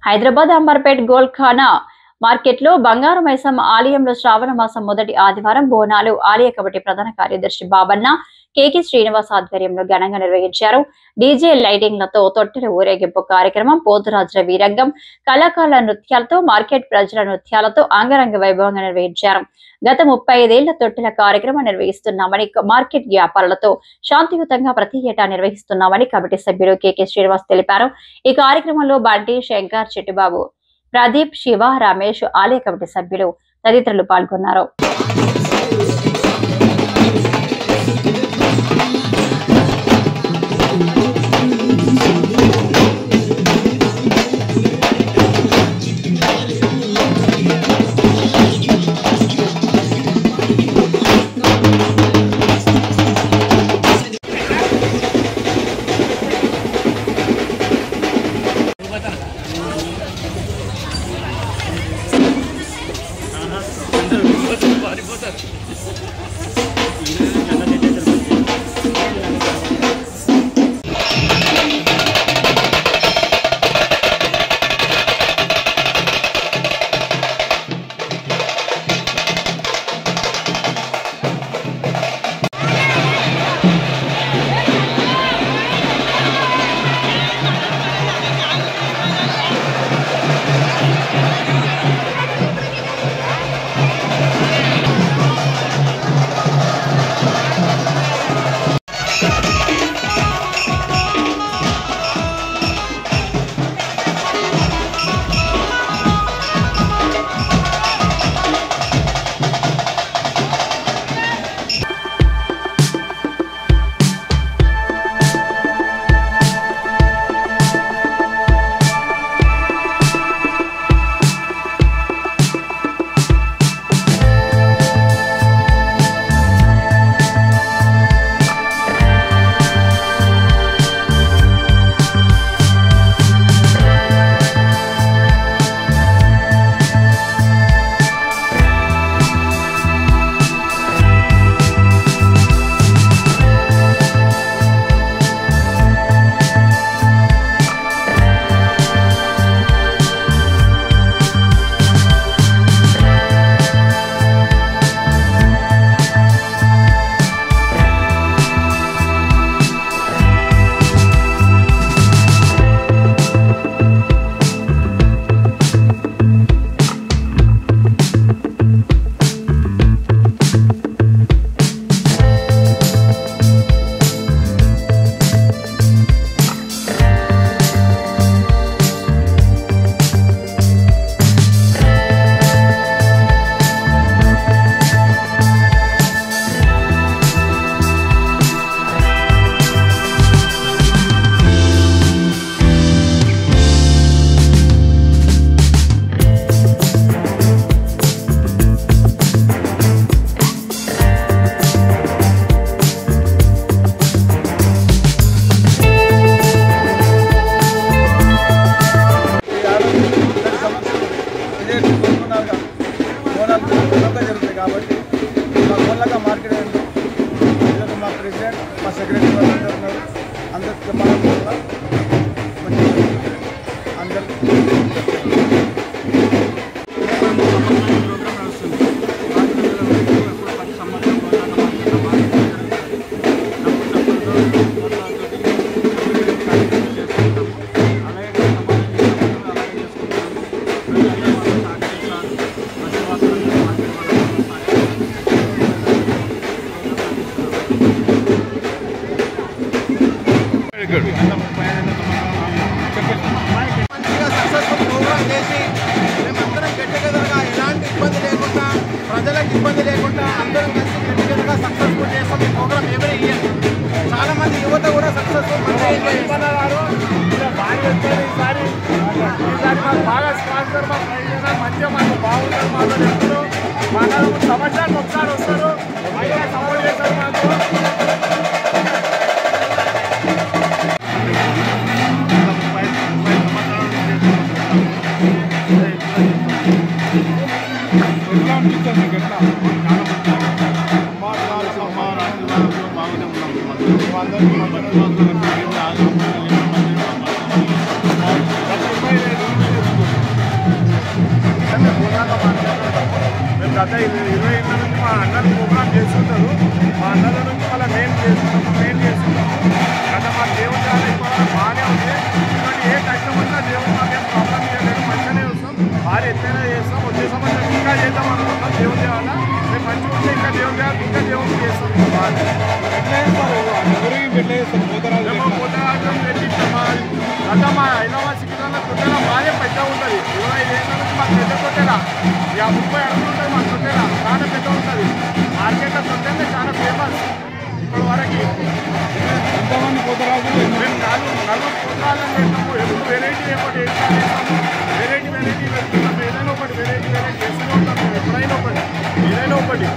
Hyderabad Amberpet గోల్ఖానా market లో బంగారు మైసమ్మ ఆలయంలో శ్రావణ మాసం మొదటి ఆదివారం బోనాలు ఆలయ కమిటీ ప్రధాన కార్యదర్శి బాబన్న కేకే శ్రీనివాస్ ఆధ్వర్యంలో ఘనంగా నిర్వహించారు. డీజే లైటింగ్లతో తొట్టెల ఊరేగింపు కార్యక్రమం, పోతురాజుల వీరంగం, కళాకారుల నృత్యాలతో, మార్కెట్ ప్రజల నృత్యాలతో అంగరంగ వైభవంగా నిర్వహించారు. గత 35 ఏళ్ల తొట్టెల కార్యక్రమం నిర్వహిస్తున్నామని, మార్కెట్ వ్యాపారులతో శాంతియుతంగా ప్రతి ఏటా నిర్వహిస్తున్నామని కమిటీ సభ్యులు కేకే శ్రీనివాస్ తెలిపారు. ఈ కార్యక్రమంలో బండి, శంకర్, చిట్టిబాబు, ప్రదీప్, శివ, రమేష్, ఆలయ కమిటీ సభ్యులు తదితరులు పాల్గొన్నారు. కాబట్టి మా కోళ్ళగా మార్కెట్ మా ప్రెసిడెంట్, మా సెక్రటరీ వాళ్ళు ఉన్నారు. అందరికి చెప్పాలని ప్రజలకు ఇబ్బంది లేకుండా అందరం కలిసి గట్టిగా సక్సెస్ఫుల్ చేస్తాం. ఈ ప్రోగ్రామ్ ఎవరే ఇయ్యారు. చాలా మంది యువత కూడా సక్సెస్ఫుల్ ఈసారి మాకు బాగా స్పాన్సర్ మంచిగా మాకు బాగుంటారు. మాతో ఎప్పుడు మాకు సంవత్సరానికి ఒకసారి వస్తారు, మంచిగా సపోర్ట్ చేస్తారు. మాకు అందరికీ గత 20 ఏళ్ళ నుంచి మా అన్నలు ప్రోగ్రామ్ చేస్తుంటారు. మా అన్నల నుంచి మళ్ళీ మేము చేస్తున్నాము. గత మా దేవుడి బాగానే ఉంది. ఎందుకంటే ఏ కష్టం వచ్చినా దేవుడు మాకేం ప్రాబ్లం చేయలేదు, మంచిగానే వస్తాం. భారీ ఎత్తైనా చేస్తాం. వచ్చే సంవత్సరం ఇంకా చేద్దాం అనుకుంటాం. దేవుడి వల్ల మేము మంచిగా ఉంటే ఇంకా దేవుడికి చేస్తాం. పోతరాజం పెట్టిస్తాం. గత మా హైదరాబాద్ సికింద్రాబాద్ తొట్టెల బాగా పెద్ద ఉంటుంది. 25 ఏళ్ళ నుంచి మాకు పెద్ద తొట్టెల 30 అడుగులు ఉంటుంది. మా తొట్టెల చాలా పెద్ద ఉంటుంది. మార్కెట్లో తొట్టెలే చాలా ఫేమస్. ఇప్పటి వరకు ఎంతమంది పోతరాజులు? మేము నలుగురు పోతరాజులు పెట్టాము. ఎప్పుడు వెరైటీ ఒకటి వేస్తాము. వెరైటీ పెడుతున్నాము. ఏదైనా ఒకటి వెరైటీ చేస్తూనే ఉంటాము. ఎప్పుడైనా ఒకటి ఏదైనా ఒకటి.